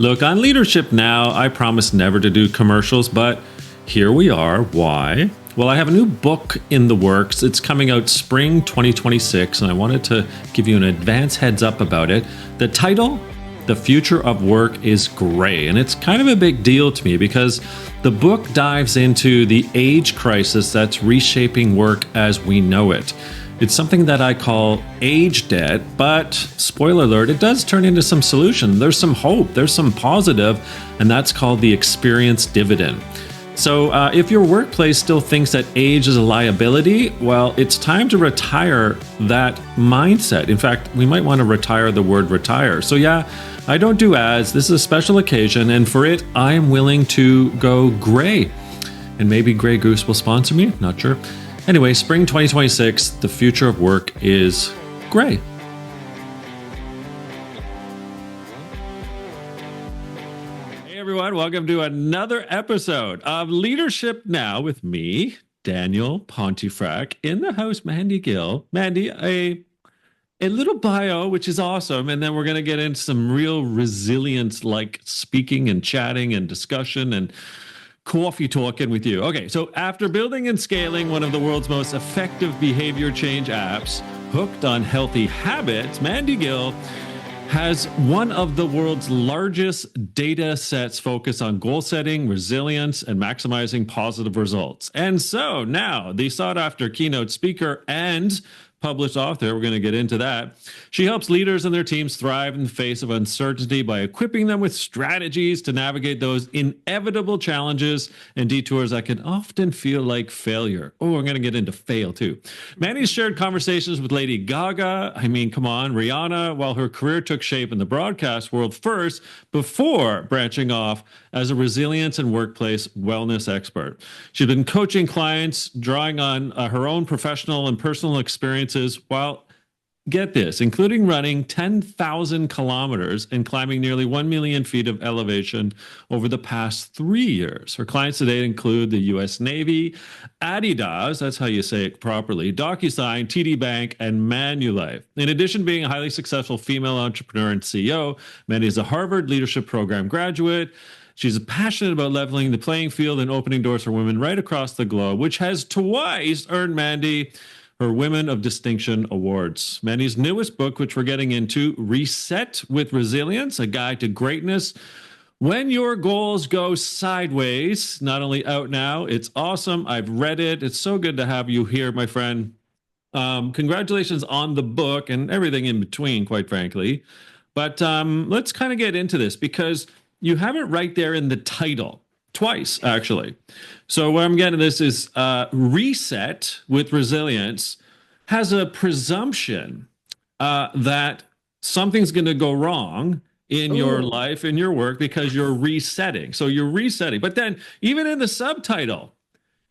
Look, on Leadership Now, I promised never to do commercials, but here we are. Why? Well, I have a new book in the works. It's coming out spring 2026, and I wanted to give you an advance heads up about it. The title, The Future of Work is Gray, and it's kind of a big deal to me because the book dives into the age crisis that's reshaping work as we know it. It's something that I call age debt, but spoiler alert, it does turn into some solution. There's some hope, there's some positive, and that's called the experience dividend. So if your workplace still thinks that age is a liability, well, it's time to retire that mindset. In fact, we might want to retire the word retire. So yeah, I don't do ads. This is a special occasion, and for it, I am willing to go gray. And maybe Grey Goose will sponsor me, not sure. Anyway, spring 2026, the future of work is gray. Hey everyone, welcome to another episode of Leadership Now with me, Daniel Pontefract, in the house, Mandy Gill. Mandy, a little bio, which is awesome, and then we're going to get into some real resilience like speaking and chatting and discussion and coffee talking with you. Okay, so after building and scaling one of the world's most effective behavior change apps, hooked on healthy habits, Mandy Gill has one of the world's largest data sets focused on goal setting, resilience, and maximizing positive results. And so now the sought after keynote speaker and published author, we're going to get into that. She helps leaders and their teams thrive in the face of uncertainty by equipping them with strategies to navigate those inevitable challenges and detours that can often feel like failure. Oh, we're going to get into fail too. Mandy's shared conversations with Lady Gaga, Rihanna, while her career took shape in the broadcast world first before branching off as a resilience and workplace wellness expert. She's been coaching clients, drawing on her own professional and personal experiences while, get this, including running 10,000 kilometers and climbing nearly 1 million feet of elevation over the past 3 years. Her clients today include the U.S. Navy, Adidas, that's how you say it properly, DocuSign, TD Bank, and Manulife. In addition to being a highly successful female entrepreneur and CEO, Mandy is a Harvard Leadership Program graduate. She's passionate about leveling the playing field and opening doors for women right across the globe, which has twice earned Mandy her Women of Distinction Awards. Mandy's newest book, which we're getting into, Reset with Resilience, A Guide to Greatness When Your Goals Go Sideways, not only out now, it's awesome. I've read it. It's so good to have you here, my friend. Congratulations on the book and everything in between, quite frankly. But let's kind of get into this because you have it right there in the title. Twice, actually. So what I'm getting at this is Reset with Resilience has a presumption that something's going to go wrong in your life, in your work, because you're resetting. So you're resetting. But then even in the subtitle,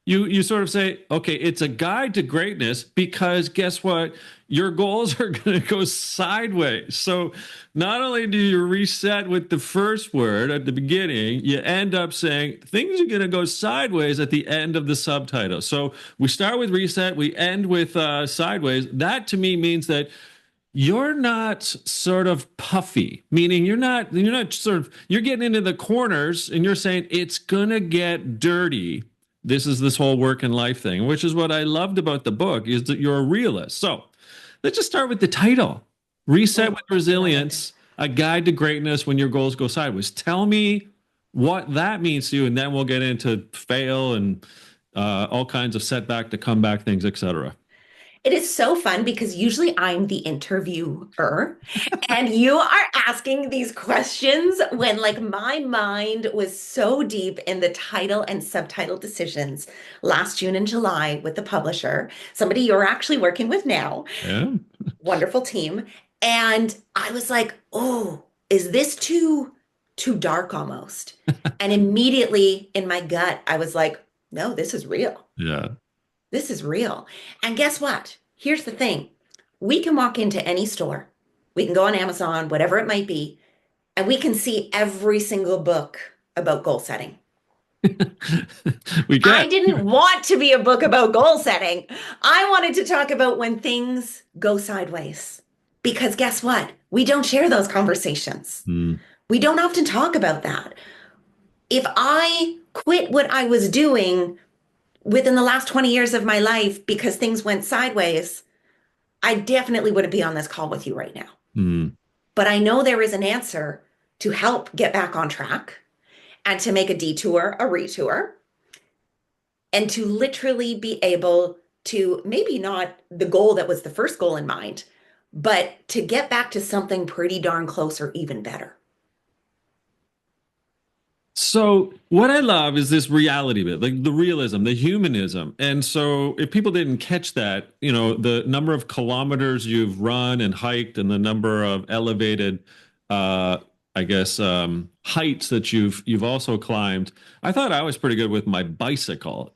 you sort of say, okay, it's a guide to greatness because guess what? Your goals are going to go sideways. So not only do you reset with the first word at the beginning, you end up saying things are going to go sideways at the end of the subtitle. So we start with reset, we end with sideways. That to me means that you're not sort of puffy, meaning you're not you're getting into the corners and you're saying it's going to get dirty. This whole work and life thing, which is what I loved about the book, is that you're a realist. So let's just start with the title, Reset with Resilience, A Guide to Greatness When Your Goals Go Sideways. Tell me what that means to you, and then we'll get into fail and all kinds of setback to comeback things, etc. It is so fun because usually I'm the interviewer and you are asking these questions when like my mind was so deep in the title and subtitle decisions last June and July with the publisher, somebody you're actually working with now. Yeah. Wonderful team. And I was like, oh, is this too dark almost? And immediately in my gut, I was like, no, this is real. Yeah. This is real. And guess what? Here's the thing. We can walk into any store. We can go on Amazon, whatever it might be, and we can see every single book about goal setting. I didn't want to be a book about goal setting. I wanted to talk about when things go sideways. Because guess what? We don't share those conversations. We don't often talk about that. If I quit what I was doing within the last 20 years of my life because things went sideways, I definitely wouldn't be on this call with you right now. Mm. But I know there is an answer to help get back on track and to make a detour a retour and to literally be able to maybe not the goal that was the first goal in mind, but to get back to something pretty darn close or even better. So what I love is this reality bit, like the realism, the humanism. And so if people didn't catch that, the number of kilometers you've run and hiked and the number of elevated uh I guess heights that you've also climbed. I thought I was pretty good with my bicycle,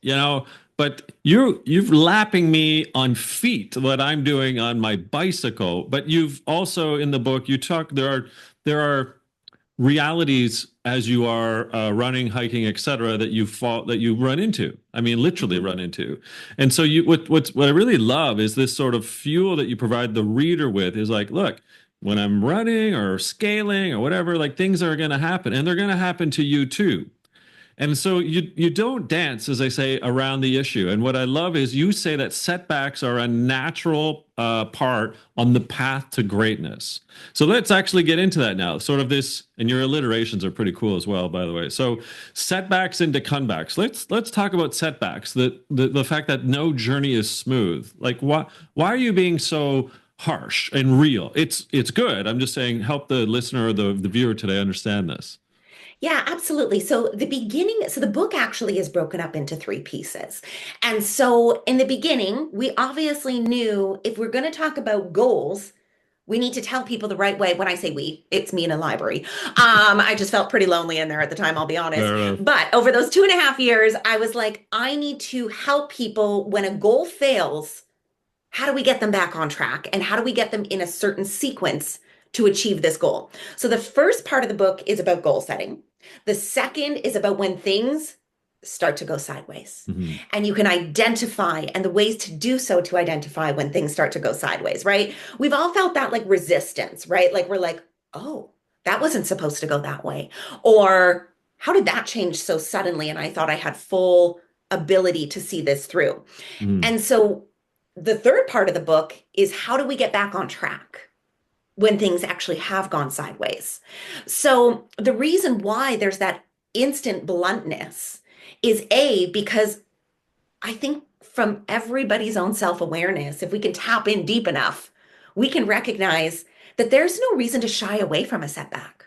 but you've lapping me on feet what I'm doing on my bicycle. But you've also in the book you talk there are realities as you are running, hiking, etc., that you run into. I mean, literally Mhm. run into. And so what I really love is this sort of fuel that you provide the reader with is like, look, when I'm running or scaling or whatever, like things are going to happen, and they're going to happen to you too. And so you don't dance, as I say, around the issue. And what I love is you say that setbacks are a natural part on the path to greatness. So let's actually get into that now. Sort of this, and your alliterations are pretty cool as well, by the way. So setbacks into comebacks. Let's talk about setbacks. The fact that no journey is smooth. Like why are you being so harsh and real? It's good. I'm just saying, help the listener or the viewer today understand this. Yeah, absolutely. So the book actually is broken up into three pieces. And so in the beginning, we obviously knew if we're going to talk about goals, we need to tell people the right way. When I say we, it's me in a library. I just felt pretty lonely in there at the time, I'll be honest. Fair enough. But over those 2.5 years, I was like, I need to help people when a goal fails. How do we get them back on track? And how do we get them in a certain sequence to achieve this goal? So the first part of the book is about goal setting. The second is about when things start to go sideways. Mhm. And you can identify and the ways to do so to identify when things start to go sideways, right? We've all felt that like resistance, right? Like we're like, oh, that wasn't supposed to go that way. Or how did that change so suddenly? And I thought I had full ability to see this through. Mhm. And so the third part of the book is how do we get back on track when things actually have gone sideways? So the reason why there's that instant bluntness is A, because I think from everybody's own self-awareness, if we can tap in deep enough, we can recognize that there's no reason to shy away from a setback.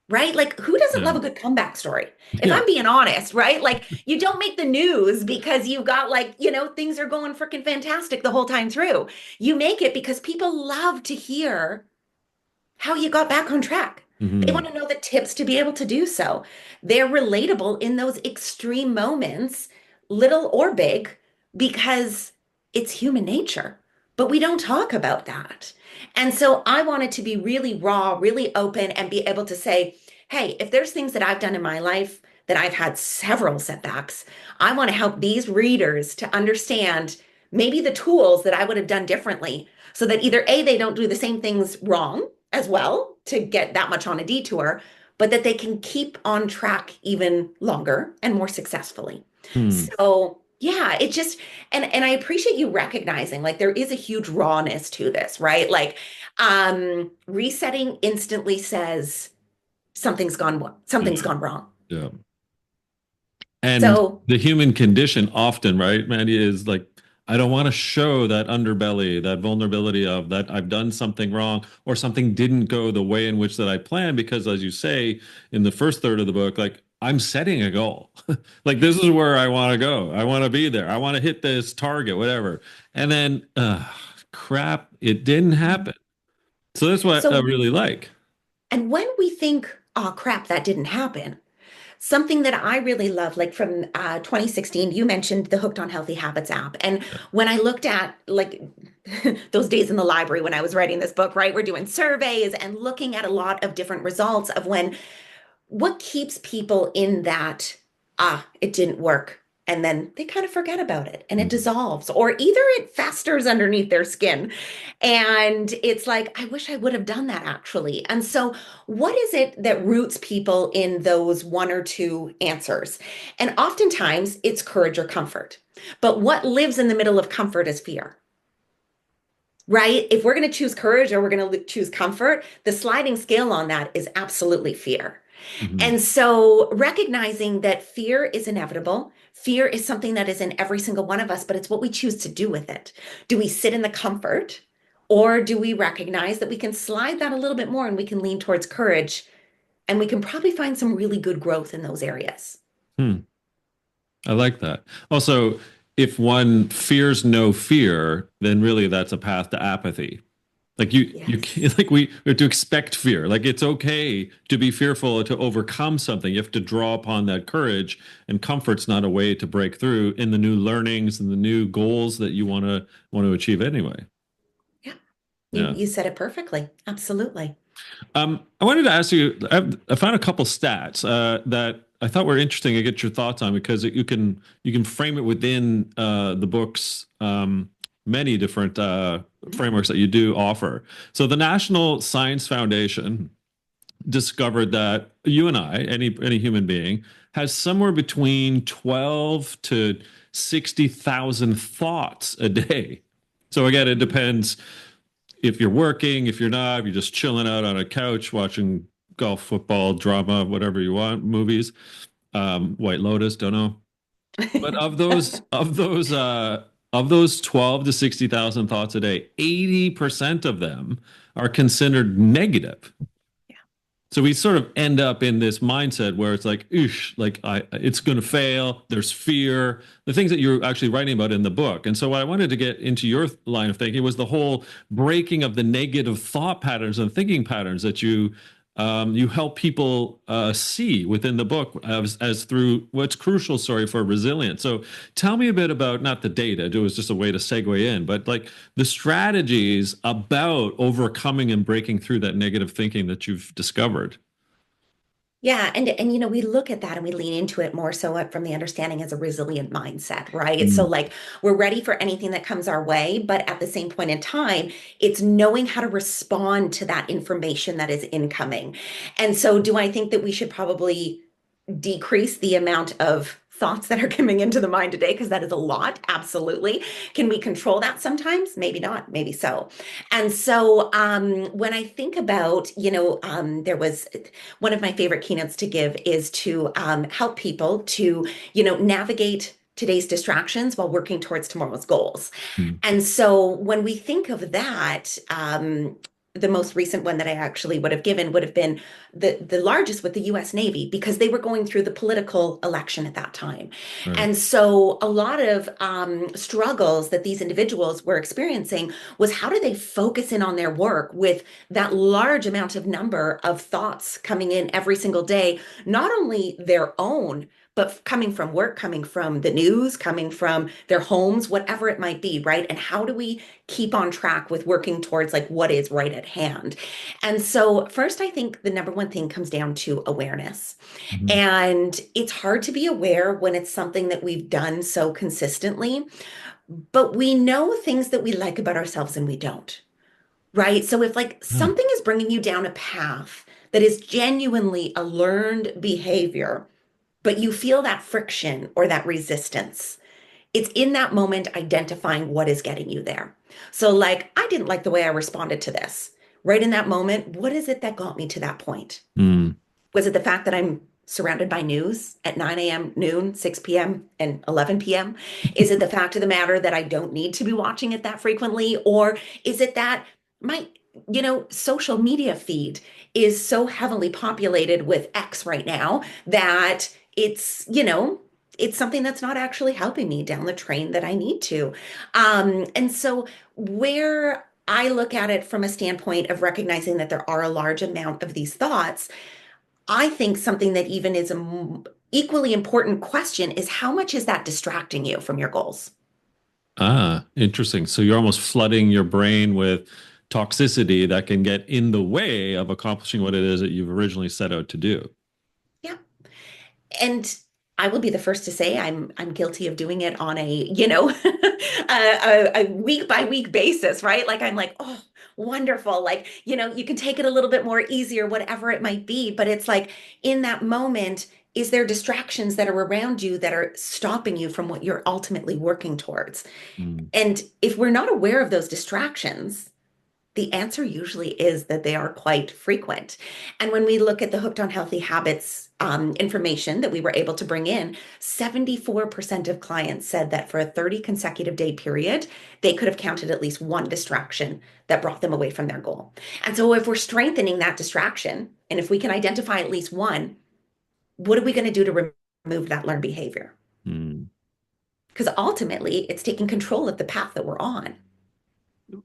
Right? Like, who doesn't Yeah. love a good comeback story? If Yeah. I'm being honest, right? Like, you don't make the news because you've got, like, things are going freaking fantastic the whole time through. You make it because people love to hear how you got back on track. They Mhm. want to know the tips to be able to do so. They're relatable in those extreme moments, little or big, because it's human nature. But we don't talk about that. And so I wanted to be really raw, really open, and be able to say, hey, if there's things that I've done in my life that I've had several setbacks, I want to help these readers to understand maybe the tools that I would have done differently so that either A, they don't do the same things wrong as well to get that much on a detour, but that they can keep on track even longer and more successfully. Hmm. So yeah, it just and I appreciate you recognizing like there is a huge rawness to this, right? Like resetting instantly says something's Yeah. gone wrong. Yeah. And So the human condition often, right, Mandy, is like, I don't want to show that underbelly, that vulnerability of that I've done something wrong or something didn't go the way in which that I planned. Because as you say in the first third of the book, like I'm setting a goal. Like this is where I want to go. I want to be there. I want to hit this target, whatever. And then crap, it didn't happen. So that's what I so really like. and when we think, oh crap, that didn't happen. Something that I really love, like from 2016, you mentioned the Hooked on Healthy Habits app. And when I looked at like those days in the library when I was writing this book, right, we're doing surveys and looking at a lot of different results of what keeps people in that, it didn't work. and then they kind of forget about it and it Mhm. dissolves, or either it festers underneath their skin. And it's like, I wish I would have done that actually. And so, what is it that roots people in those one or two answers? And oftentimes it's courage or comfort. But what lives in the middle of comfort is fear, right? If we're going to choose courage or we're going to choose comfort, the sliding scale on that is absolutely fear. Mhm. And so recognizing that fear is inevitable, fear is something that is in every single one of us, but it's what we choose to do with it. Do we sit in the comfort, or do we recognize that we can slide that a little bit more and we can lean towards courage, and we can probably find some really good growth in those areas? Hmm. I like that. Also, if one fears no fear, then really that's a path to apathy. Like you Yes. can't, like we have to expect fear. Like it's okay to be fearful to overcome something. You have to draw upon that courage, and comfort's not a way to break through in the new learnings and the new goals that you want to achieve anyway. Yeah. You Yeah. you said it perfectly. Absolutely. I wanted to ask you. I found a couple stats that I thought were interesting to get your thoughts on because you can frame it within the book's many different frameworks that you do offer. So the National Science Foundation discovered that you and I, any human being, has somewhere between 12 to 60,000 thoughts a day. So again, it depends if you're working, if you're not, if you're just chilling out on a couch watching golf, football, drama, whatever you want, movies, White Lotus, don't know. But of those 12 to 60,000 thoughts a day, 80% of them are considered negative. Yeah. So we sort of end up in this mindset where it's like, oosh, it's going to fail. There's fear, the things that you're actually writing about in the book. And so what I wanted to get into your line of thinking was the whole breaking of the negative thought patterns and thinking patterns that you help people see within the book as through what's crucial, sorry, for resilience. So tell me a bit about not the data, it was just a way to segue in, but like the strategies about overcoming and breaking through that negative thinking that you've discovered. Yeah, and we look at that and we lean into it more so from the understanding as a resilient mindset, right? So Mm, like we're ready for anything that comes our way, but at the same point in time, it's knowing how to respond to that information that is incoming. And so do I think that we should probably decrease the amount of thoughts that are coming into the mind today? Because that is a lot. Absolutely. Can we control that sometimes? Maybe not, maybe so. And so when I think about, there was one of my favorite keynotes to give is to help people to, navigate today's distractions while working towards tomorrow's goals. mm, And so when we think of that, the most recent one that I actually would have given would have been the largest with the US Navy, because they were going through the political election at that time. right. And so a lot of struggles that these individuals were experiencing was, how do they focus in on their work with that large amount of number of thoughts coming in every single day, not only their own, but coming from work, coming from the news, coming from their homes, whatever it might be, right? And how do we keep on track with working towards like what is right at hand? And so, first, I think the number one thing comes down to awareness. Mhm. And it's hard to be aware when it's something that we've done so consistently, but we know things that we like about ourselves and we don't, right? So, if like Ah, something is bringing you down a path that is genuinely a learned behavior, but you feel that friction or that resistance, it's in that moment identifying what is getting you there. So, like, I didn't like the way I responded to this. Right in that moment, what is it that got me to that point? mm, Was it the fact that I'm surrounded by news at 9 a.m., noon, 6 p.m., and 11 p.m.? Is it the fact of the matter that I don't need to be watching it that frequently? Or is it that my, social media feed is so heavily populated with X right now that it's something that's not actually helping me down the train that I need to. And so where I look at it from a standpoint of recognizing that there are a large amount of these thoughts, I think something that even is equally important question is, how much is that distracting you from your goals? interesting. So you're almost flooding your brain with toxicity that can get in the way of accomplishing what it is that you've originally set out to do. Yeah. And I will be the first to say I'm guilty of doing it on a, a week by week basis, right? Like I'm like, oh, wonderful. Like, you can take it a little bit more easier, whatever it might be. But it's like in that moment, is there distractions that are around you that are stopping you from what you're ultimately working towards? Mm, And if we're not aware of those distractions, the answer usually is that they are quite frequent. And when we look at the Hooked on Healthy Habits information that we were able to bring in, 74% of clients said that for a 30 consecutive day period, they could have counted at least one distraction that brought them away from their goal. And so if we're strengthening that distraction, and if we can identify at least one, what are we going to do to remove that learned behavior? mm. Because ultimately, it's taking control of the path that we're on.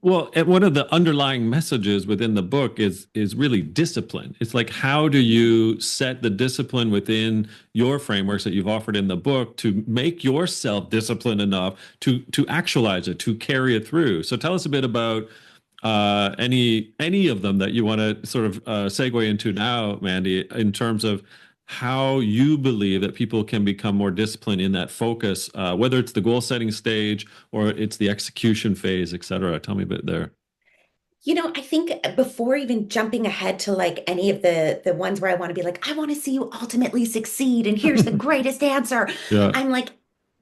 Well, and one of the underlying messages within the book is really discipline. It's like how do you set the discipline within your frameworks that you've offered in the book to make yourself disciplined enough to actualize it, to carry it through. So tell us a bit about any of them that you want to sort of segue into now, Mandy, in terms of how you believe that people can become more disciplined in that focus, whether it's the goal setting stage or it's the execution phase, et cetera. Tell me a bit there. I think before even jumping ahead to like any of the ones where I want to be like, I want to see you ultimately succeed, and here's the greatest answer. Yeah, I'm like,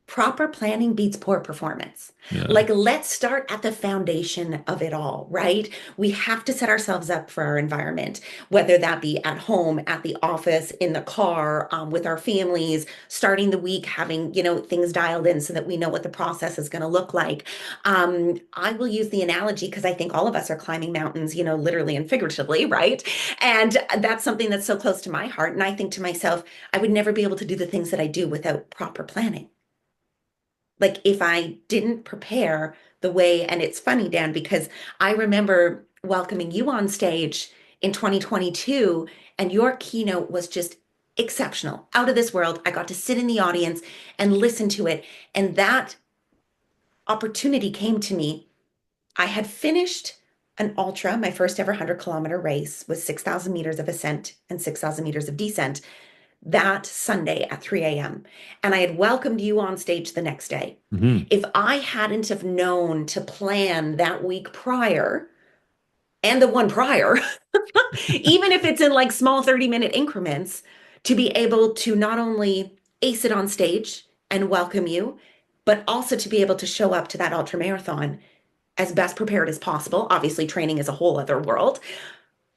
proper planning beats poor performance. yeah. Like, let's start at the foundation of it all, right? We have to set ourselves up for our environment, whether that be at home, at the office, in the car, with our families, starting the week, having, things dialed in so that we know what the process is going to look like. I will use the analogy because I think all of us are climbing mountains, literally and figuratively, right? And that's something that's so close to my heart. And I think to myself, I would never be able to do the things that I do without proper planning. Like if I didn't prepare the way, and it's funny, Dan, because I remember welcoming you on stage in 2022, and your keynote was just exceptional, out of this world. I got to sit in the audience and listen to it. And that opportunity came to me. I had finished an ultra, my first ever 100-kilometer race with 6,000 meters of ascent and 6,000 meters of descent that Sunday at 3 a.m. And I had welcomed you on stage the next day. Hmm. If I hadn't have known to plan that week prior and the one prior, even if it's in like small 30-minute increments, to be able to not only ace it on stage and welcome you, but also to be able to show up to that ultra marathon as best prepared as possible. Obviously, training is a whole other world.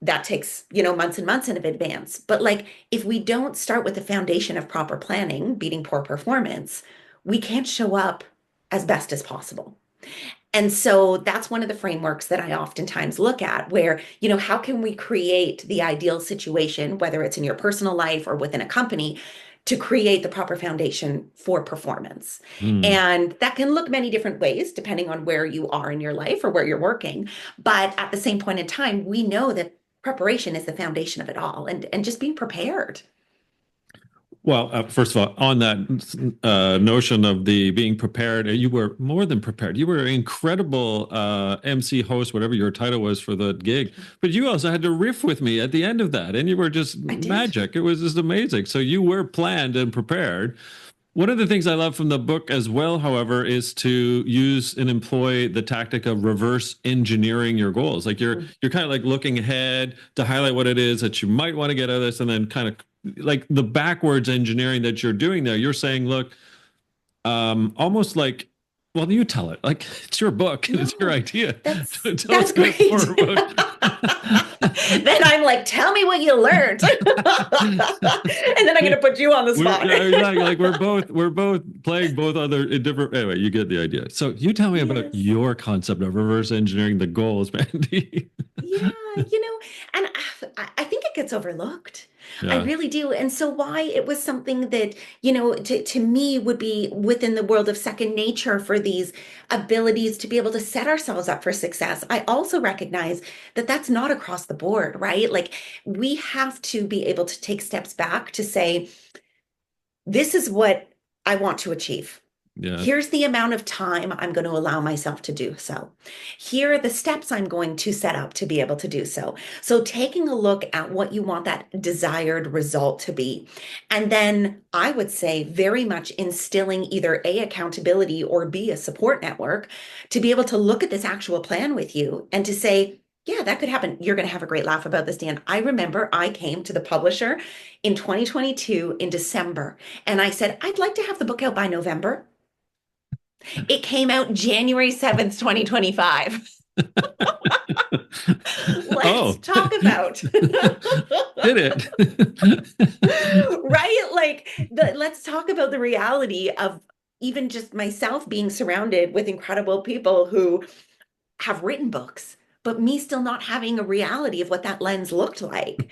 That takes, months and months in advance. But like, if we don't start with the foundation of proper planning, beating poor performance, we can't show up as best as possible. And so that's one of the frameworks that I oftentimes look at where, how can we create the ideal situation, whether it's in your personal life or within a company, to create the proper foundation for performance. Mm. And that can look many different ways depending on where you are in your life or where you're working. But at the same point in time, we know that preparation is the foundation of it all and just being prepared. Well, first of all, on that notion of the being prepared, you were more than prepared. You were an incredible MC host, whatever your title was for the gig. But you also had to riff with me at the end of that, and you were just I did. magic. It was just amazing. So you were planned and prepared. One of the things I love from the book as well, however, is to use and employ the tactic of reverse engineering your goals. Like you're kind of like looking ahead to highlight what it is that you might want to get out of this, and then kind of like the backwards engineering that you're doing there. You're saying, look, almost like, well, you tell it. Like it's your book and it's your No, idea. that's Tell us that's a bit great. more about. Then I'm like, tell me what you learned. And then I'm going to put you on the We're spot. yeah, exactly like we're both playing both other in different anyway, you get the idea. So you tell me about Yes. your concept of reverse engineering the goals, Mandy. Yeah, and I think it gets overlooked. I Yeah. really do. And so why it was something that, to me would be within the world of second nature for these abilities to be able to set ourselves up for success. I also recognize that that's not across the board, right? Like we have to be able to take steps back to say, this is what I want to achieve. Yeah. Here's the amount of time I'm going to allow myself to do so. Here are the steps I'm going to set up to be able to do so. So, taking a look at what you want that desired result to be. And then I would say, very much instilling either A, accountability, or B, a support network to be able to look at this actual plan with you and to say, yeah, that could happen. You're going to have a great laugh about this, Dan. I remember I came to the publisher in 2022 in December, and I said, I'd like to have the book out by November. It came out January 7th, 2025. Let's Oh, talk about did it? right? Let's talk about the reality of even just myself being surrounded with incredible people who have written books, but me still not having a reality of what that lens looked like,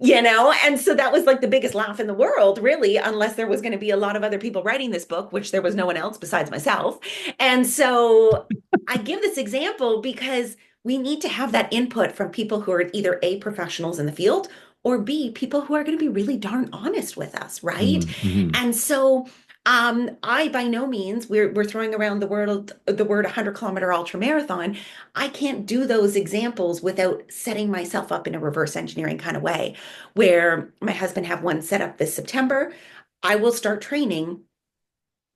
you know? And so that was like the biggest laugh in the world, really, unless there was going to be a lot of other people writing this book, which there was no one else besides myself. And so I give this example because we need to have that input from people who are either A, professionals in the field, or B, people who are going to be really darn honest with us, right? Mm-hmm. And so I by no means we're throwing around the word 100-kilometer ultra marathon. I can't do those examples without setting myself up in a reverse engineering kind of way, where my husband have one set up this September. I will start training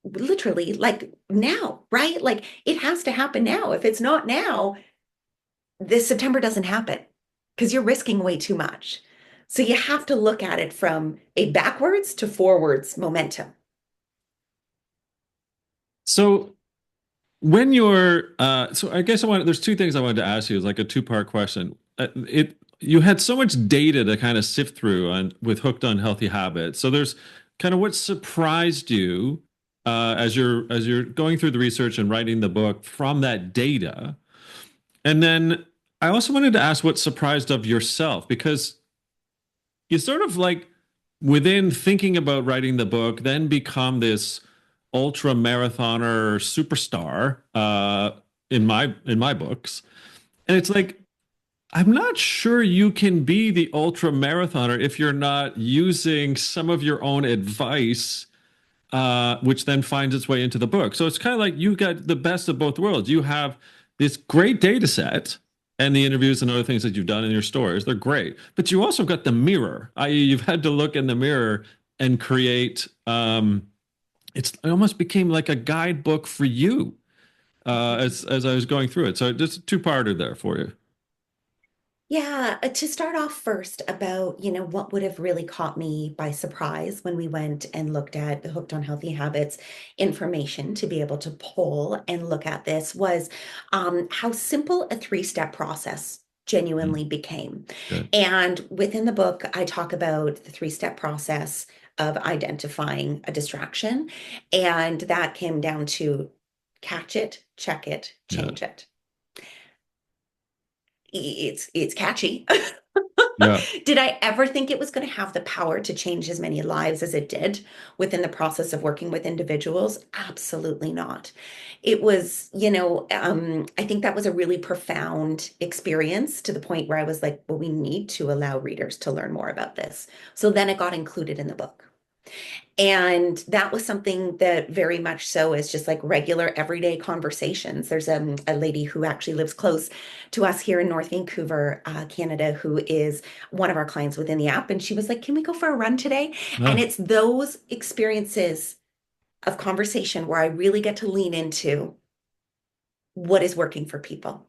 literally like now, right? Like it has to happen now. If it's not now, this September doesn't happen because you're risking way too much. So you have to look at it from a backwards to forwards momentum. So when you're, so I guess there's two things I wanted to ask you. It's like a two-part question. You had so much data to kind of sift through with Hooked on Healthy Habits. So there's kind of what surprised you as you're going through the research and writing the book from that data. And then I also wanted to ask what surprised of yourself, because you sort of like within thinking about writing the book, then become this ultra marathoner superstar in my books. And it's like I'm not sure you can be the ultra marathoner if you're not using some of your own advice, which then finds its way into the book. So it's kind of like you got the best of both worlds. You have this great data set and the interviews and other things that you've done in your stories. They're great. But you also got the mirror, i.e., you've had to look in the mirror and create. It almost became like a guidebook for you as I was going through it. So just a two-parter there for you. Yeah, to start off first about, what would have really caught me by surprise when we went and looked at the Hooked on Healthy Habits information to be able to pull and look at this was how simple a three-step process genuinely Mm, became. good. And within the book, I talk about the three-step process of identifying a distraction, and that came down to catch it, check it, Yeah. change it. It's catchy. Yeah. Did I ever think it was going to have the power to change as many lives as it did within the process of working with individuals? Absolutely not. It was, I think that was a really profound experience to the point where I was like, well, we need to allow readers to learn more about this. So then it got included in the book. And that was something that very much so is just like regular everyday conversations. There's a lady who actually lives close to us here in North Vancouver, Canada, who is one of our clients within the app. And she was like, can we go for a run today? And Oh. it's those experiences of conversation where I really get to lean into what is working for people.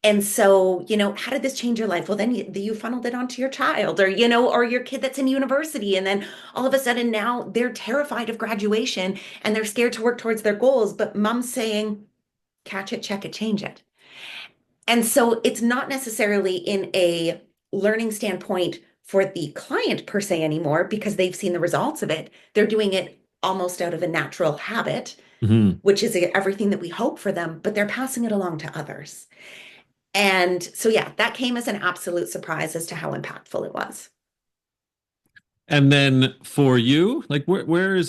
And so, how did this change your life? Well, then you funneled it onto your child or your kid that's in university. And then all of a sudden now they're terrified of graduation and they're scared to work towards their goals. But mom's saying, catch it, check it, change it. And so it's not necessarily in a learning standpoint for the client per se anymore because they've seen the results of it. They're doing it almost out of a natural habit, Mhm. which is everything that we hope for them, but they're passing it along to others. And so, yeah, that came as an absolute surprise as to how impactful it was. And then for you, like where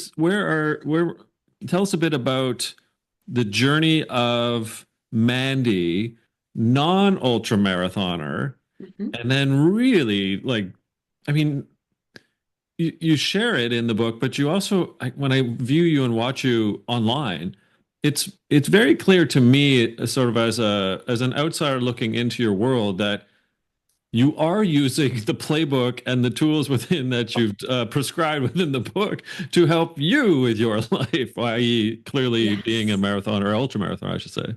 tell us a bit about the journey of Mandy, non-ultra marathoner, Mhm. and then really like I mean, you share it in the book, but you also, when I view you and watch you online, it's very clear to me, sort of as an outsider looking into your world, that you are using the playbook and the tools within that you've prescribed within the book to help you with your life, i.e., clearly being a Yes. marathon or ultra marathon, I should say.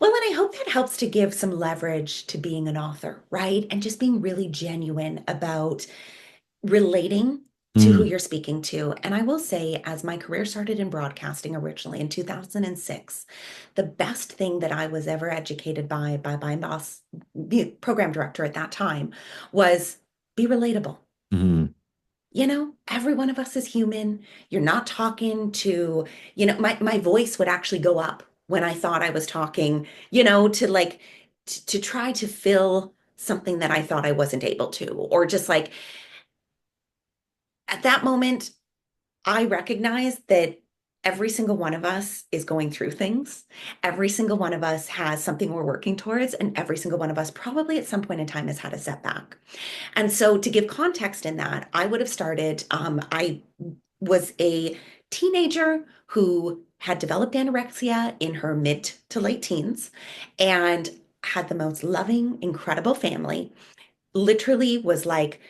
Well, and I hope that helps to give some leverage to being an author, right? And just being really genuine about relating to who Mm, you're speaking to. And I will say, as my career started in broadcasting originally in 2006, the best thing that I was ever educated by my boss, the program director at that time, was be relatable. mm, Every one of us is human. You're not talking to, my voice would actually go up when I thought I was talking, to like to try to fill something that I thought I wasn't able to, or just like at that moment, I recognize that every single one of us is going through things. Every single one of us has something we're working towards, and every single one of us probably at some point in time has had a setback. And so, to give context in that, I would have started, I was a teenager who had developed anorexia in her mid to late teens and had the most loving, incredible family. Literally was like,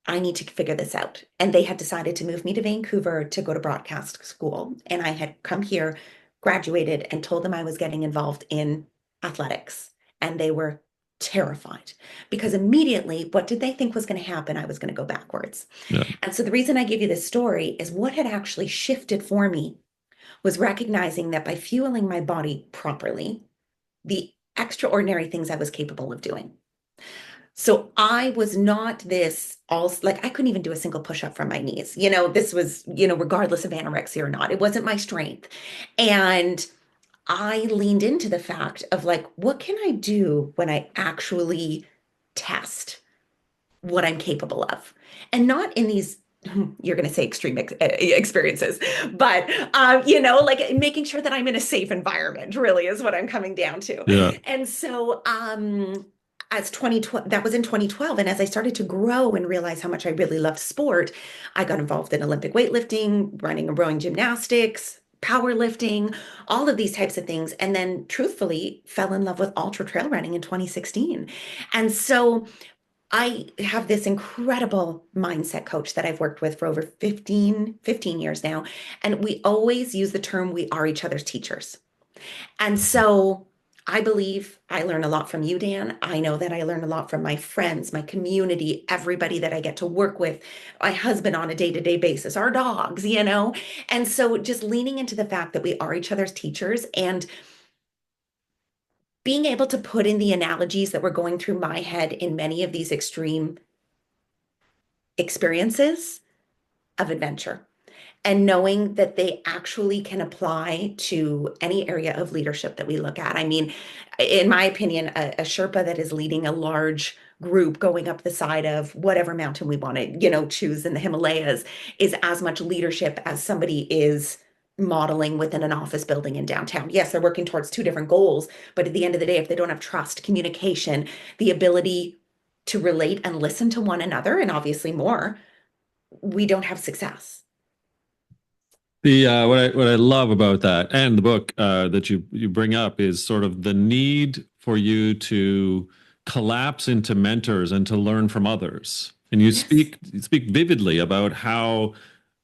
I need to figure this out. And they had decided to move me to Vancouver to go to broadcast school. And I had come here, graduated, and told them I was getting involved in athletics. And they were terrified because immediately, what did they think was going to happen? I was going to go backwards. yeah. And so the reason I give you this story is what had actually shifted for me was recognizing that by fueling my body properly, the extraordinary things I was capable of doing. So I was not this all like I couldn't even do a single push up from my knees. This was, regardless of anorexia or not, it wasn't my strength. And I leaned into the fact of like, what can I do when I actually test what I'm capable of? And not in these, you're going to say extreme experiences, but, like making sure that I'm in a safe environment really is what I'm coming down to. Yeah. And so, as 2012, that was in 2012. And as I started to grow and realize how much I really loved sport, I got involved in Olympic weightlifting, running and rowing gymnastics, powerlifting, all of these types of things. And then truthfully fell in love with ultra trail running in 2016. And so I have this incredible mindset coach that I've worked with for over 15 years now. And we always use the term we are each other's teachers. And so I believe I learn a lot from you, Dan. I know that I learn a lot from my friends, my community, everybody that I get to work with, my husband on a day-to-day basis, our dogs. And so just leaning into the fact that we are each other's teachers and being able to put in the analogies that were going through my head in many of these extreme experiences of adventure and knowing that they actually can apply to any area of leadership that we look at. I mean, in my opinion, a Sherpa that is leading a large group going up the side of whatever mountain we want to, choose in the Himalayas is as much leadership as somebody is modeling within an office building in downtown. Yes, they're working towards two different goals, but at the end of the day, if they don't have trust, communication, the ability to relate and listen to one another, and obviously more, we don't have success. The what I love about that and the book that you bring up is sort of the need for you to collapse into mentors and to learn from others. And Yes. you speak vividly about how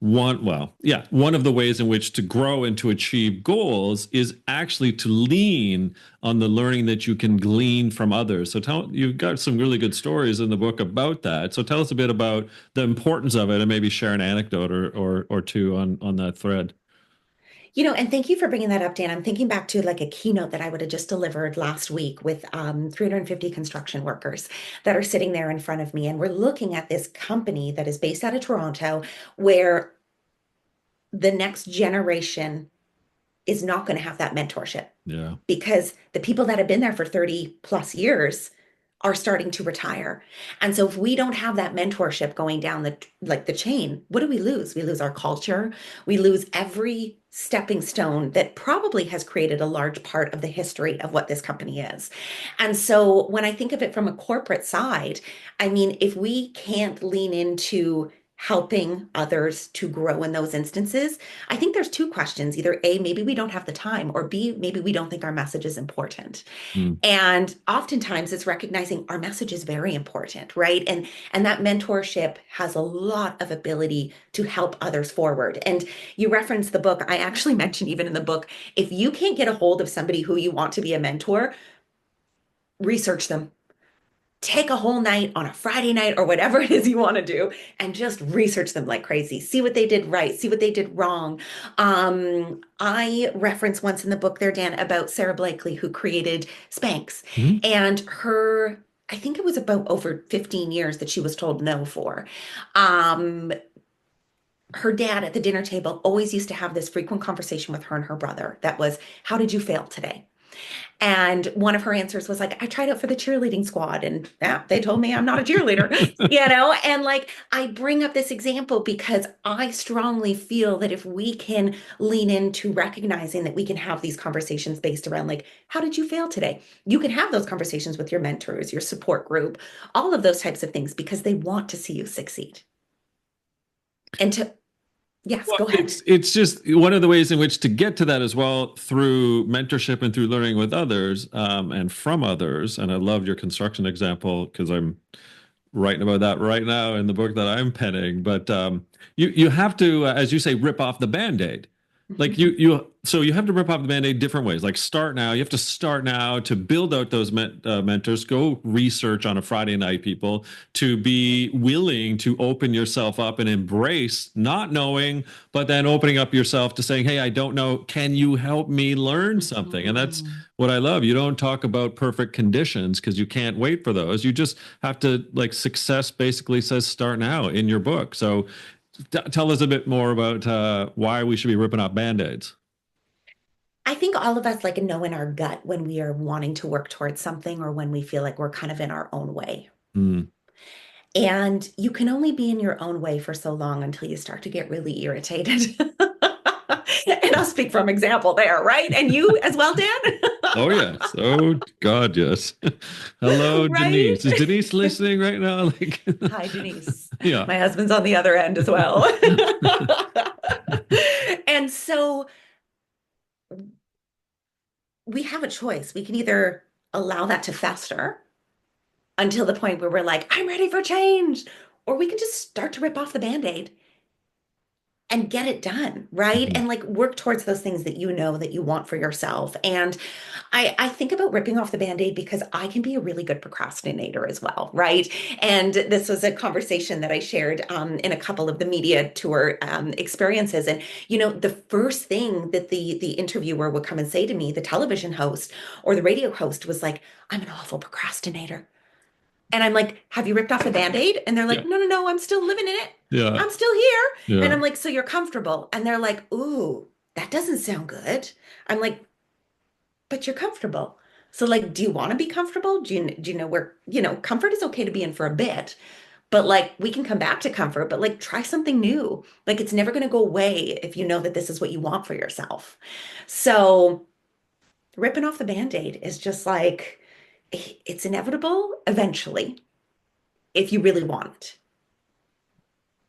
one of the ways in which to grow and to achieve goals is actually to lean on the learning that you can glean from others. You've got some really good stories in the book about that. So tell us a bit about the importance of it and maybe share an anecdote or two on that thread. And thank you for bringing that up, Dan. I'm thinking back to like a keynote that I would have just delivered last week with 350 construction workers that are sitting there in front of me. And we're looking at this company that is based out of Toronto, where the next generation is not going to have that mentorship Yeah. because the people that have been there for 30 plus years are starting to retire. And so if we don't have that mentorship going down the chain, what do we lose? We lose our culture. We lose every stepping stone that probably has created a large part of the history of what this company is. And so when I think of it from a corporate side, I mean, if we can't lean into helping others to grow in those instances, I think there's two questions. Either A, maybe we don't have the time, or B, maybe we don't think our message is important. Mm. And oftentimes it's recognizing our message is very important, right? And that mentorship has a lot of ability to help others forward. And you referenced the book. I actually mentioned even in the book, if you can't get a hold of somebody who you want to be a mentor, research them. Take a whole night on a Friday night or whatever it is you want to do and just research them like crazy. See what they did right, see what they did wrong. I reference once in the book there, Dan, about Sarah Blakely, who created Spanx. Mhm. And her, I think it was about over 15 years that she was told no for. Um, Her dad at the dinner table always used to have this frequent conversation with her and her brother that was, how did you fail today? And one of her answers was like, I tried out for the cheerleading squad and they told me I'm not a cheerleader, And like, I bring up this example because I strongly feel that if we can lean into recognizing that we can have these conversations based around like, how did you fail today? You can have those conversations with your mentors, your support group, all of those types of things because they want to see you succeed. And to, yes, Well, go ahead. it's just one of the ways in which to get to that as well through mentorship and through learning with others and from others. And I love your construction example because I'm writing about that right now in the book that I'm penning. But you have to, as you say, rip off the Band-Aid. Like so you have to rip off the Band-Aid different ways. Like start now. You have to start now to build out those mentors. Go research on a Friday night, people, to be willing to open yourself up and embrace not knowing, but then opening up yourself to saying, "Hey, I don't know. Can you help me learn something?" And that's Mhm. what I love. You don't talk about perfect conditions because you can't wait for those. You just have to like success basically says start now in your book. So tell us a bit more about why we should be ripping off band-aids. I think all of us like know in our gut when we are wanting to work towards something or when we feel like we're kind of in our own way. Mm. And you can only be in your own way for so long until you start to get really irritated. And I'll speak from example there, right? And you as well, Dan? Oh yes. Oh God, yes. Hello, Right? Denise. Is Denise listening right now? Like, Hi, Denise. yeah. My husband's on the other end as well. And so we have a choice. We can either allow that to fester until the point where we're like, I'm ready for change. Or we can just start to rip off the band-aid and get it done, right? Mhm. And like work towards those things that you know that you want for yourself. And I think about ripping off the band-aid because I can be a really good procrastinator as well, right? And this was a conversation that I shared in a couple of the media tour experiences. And the first thing that the interviewer would come and say to me, the television host or the radio host was like, I'm an awful procrastinator. And I'm like, have you ripped off the Band-Aid? And they're Yeah. like, no, no, no, I'm still living in it. Yeah. I'm still here. And Yeah. I'm like, so you're comfortable. And they're like, ooh, that doesn't sound good. I'm like, but you're comfortable. So like, do you want to be comfortable? Do you know where, comfort is okay to be in for a bit, but like we can come back to comfort, but like try something new. Like it's never going to go away if you know that this is what you want for yourself. So ripping off the Band-Aid is just like, it's inevitable eventually if you really want it.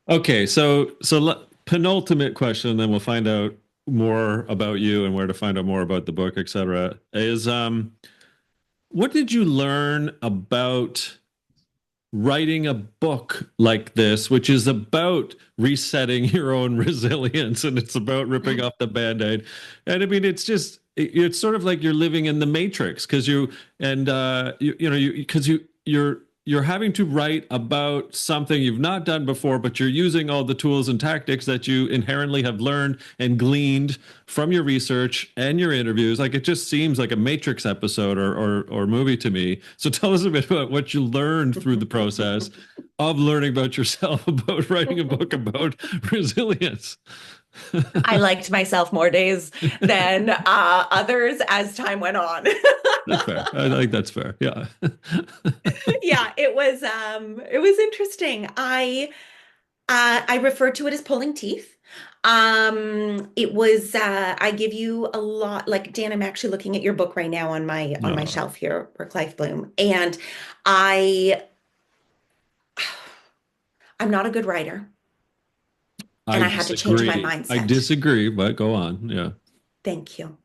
Okay, penultimate question, then we'll find out more about you and where to find out more about the book, etc. Is what did you learn about writing a book like this, which is about resetting your own resilience and it's about ripping off the band-aid? And I mean, it's sort of like you're living in the matrix because you're having to write about something you've not done before, but you're using all the tools and tactics that you inherently have learned and gleaned from your research and your interviews. Like it just seems like a Matrix episode or movie to me. So tell us a bit about what you learned through the process of learning about yourself, about writing a book about resilience. I liked myself more days than others as time went on. That's fair. I think that's fair. Yeah. Yeah, it was interesting. I refer to it as pulling teeth. It was I give you a lot like Dan, I'm actually looking at your book right now on my No. shelf here, Work Life Bloom. And I I'm not a good writer. And I I had to change my disagree. I mindset. disagree, but go on. Yeah. Thank you.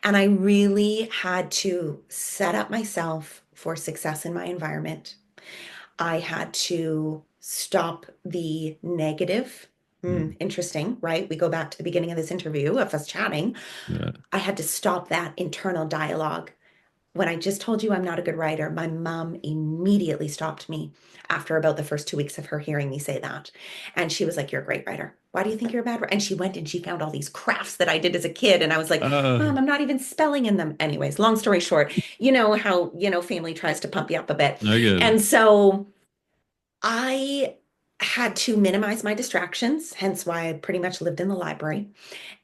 And I really had to set up myself for success in my environment. I had to stop the negative. Mm, Interesting, right? We go back to the beginning of this interview of us chatting. yeah. I had to stop that internal dialogue. When I just told you I'm not a good writer, my mom immediately stopped me after about the first 2 weeks of her hearing me say that. And she was like, "You're a great writer. Why do you think you're a bad writer?" And she went and she found all these crafts that I did as a kid. And I was like, Uh, "Mom, I'm not even spelling in them." Anyways, long story short, you know how, family tries to pump you up a bit. I get it. And so I had to minimize my distractions, hence why I pretty much lived in the library.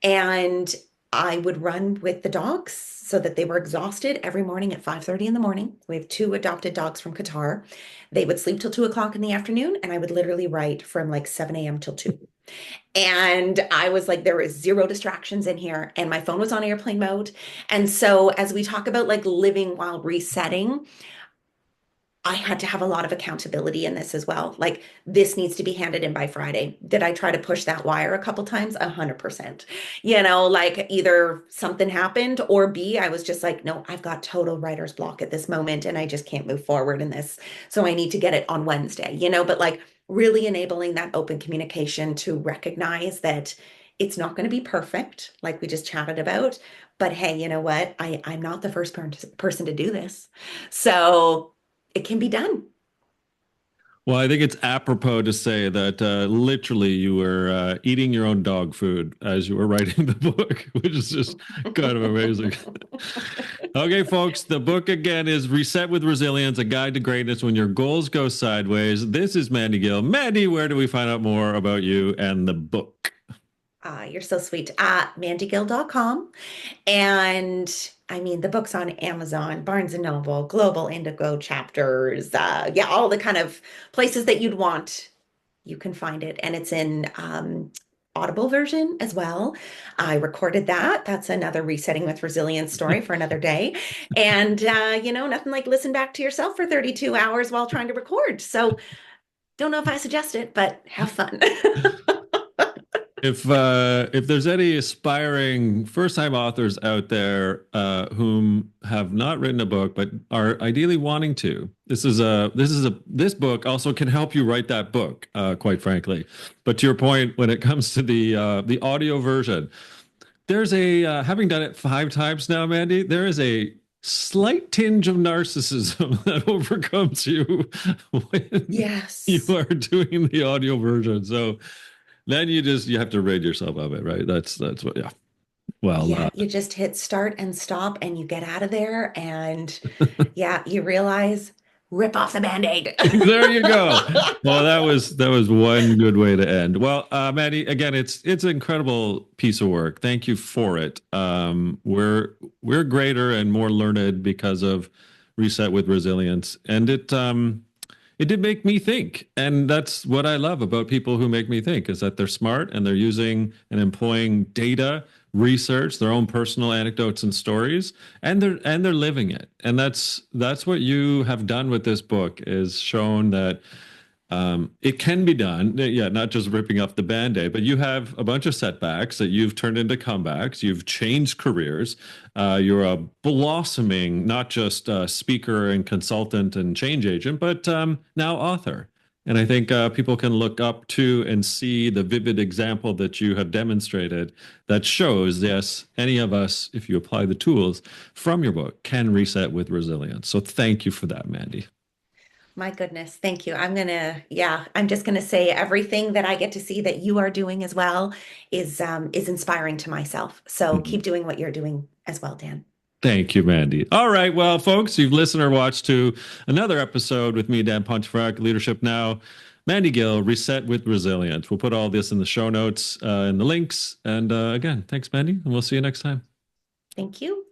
And I would run with the dogs so that they were exhausted every morning at 5:30 in the morning. We have two adopted dogs from Qatar. They would sleep till 2 o'clock in the afternoon, and I would literally write from like 7 a.m. till 2. And I was like, there was zero distractions in here, and my phone was on airplane mode. And so, as we talk about like living while resetting, I had to have a lot of accountability in this as well. Like, this needs to be handed in by Friday. Did I try to push that wire a couple times? 100%. Like either something happened, or B, I was just like, no, I've got total writer's block at this moment and I just can't move forward in this. So I need to get it on Wednesday, but like really enabling that open communication to recognize that it's not going to be perfect, like we just chatted about. But hey, you know what? I'm not the first person to do this. So it can be done. Well, I think it's apropos to say that literally you were eating your own dog food as you were writing the book, which is just kind of amazing. Okay, folks, the book again is Reset with Resilience, A Guide to Greatness When Your Goals Go Sideways. This is Mandy Gill. Mandy, where do we find out more about you and the book? You're so sweet. Mandygill.com. And I mean, the book's on Amazon, Barnes and Noble, Global Indigo chapters. Yeah, all the kind of places that you'd want, you can find it. And it's in Audible version as well. I recorded that. That's another resetting with resilience story for another day. And, nothing like listen back to yourself for 32 hours while trying to record. So don't know if I suggest it, but have fun. If there's any aspiring first-time authors out there whom have not written a book but are ideally wanting to, this book also can help you write that book, quite frankly. But to your point, when it comes to the audio version, there's having done it 5 times now, Mandy, there is a slight tinge of narcissism that overcomes you when you Yes. are doing the audio version. So then you have to rid yourself of it, right? That's what, yeah. Well, Yeah, you just hit start and stop and you get out of there. And yeah, you realize rip off the band-aid. there you go. Well, that was one good way to end. Well, Maddie, again, it's an incredible piece of work. Thank you for it. We're greater and more learned because of Reset with Resilience, and it did make me think. And that's what I love about people who make me think, is that they're smart and they're using and employing data, research, their own personal anecdotes and stories, and they're living it. And that's what you have done with this book, is shown that it can be done. Yeah, not just ripping off the band-aid, but you have a bunch of setbacks that you've turned into comebacks. You've changed careers. You're a blossoming, not just speaker and consultant and change agent, but now author. And I think people can look up to and see the vivid example that you have demonstrated that shows, yes, any of us, if you apply the tools from your book, can reset with resilience. So thank you for that, Mandy. My goodness, thank you. I'm just gonna say everything that I get to see that you are doing as well is inspiring to myself. So keep doing what you're doing as well, Dan. Thank you, Mandy. All right. Well, folks, you've listened or watched to another episode with me, Dan Pontefract, Leadership Now. Mandy Gill, Reset with Resilience. We'll put all this in the show notes and the links. And again, thanks, Mandy, and we'll see you next time. Thank you.